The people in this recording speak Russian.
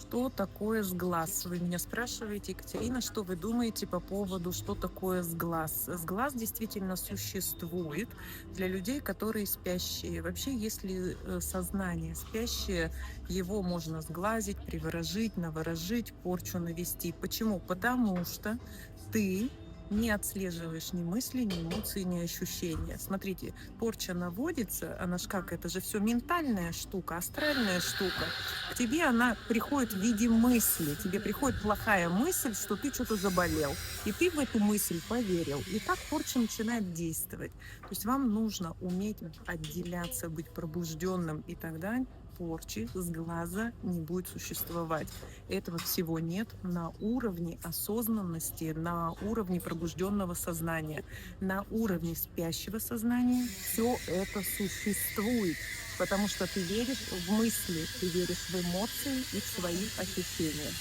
Что такое сглаз? Вы меня спрашиваете, Екатерина, что вы думаете по поводу, что такое сглаз? Сглаз действительно существует для людей, которые спящие. Вообще, если сознание спящее, его можно сглазить, приворожить, наворожить, порчу навести. Почему? Потому что ты не отслеживаешь ни мысли, ни эмоции, ни ощущения. Смотрите, порча наводится, она ж как, это же все ментальная штука, астральная штука. К тебе она приходит в виде мысли. Тебе приходит плохая мысль, что ты что-то заболел. И ты в эту мысль поверил. И так порча начинает действовать. То есть вам нужно уметь отделяться, быть пробужденным. И тогда порчи с глаза не будет существовать. Этого всего нет на уровне осознанности, на уровне пробужденного сознания. На уровне спящего сознания все это существует. Потому что ты веришь в мысли, ты веришь в эмоции и в свои ощущения.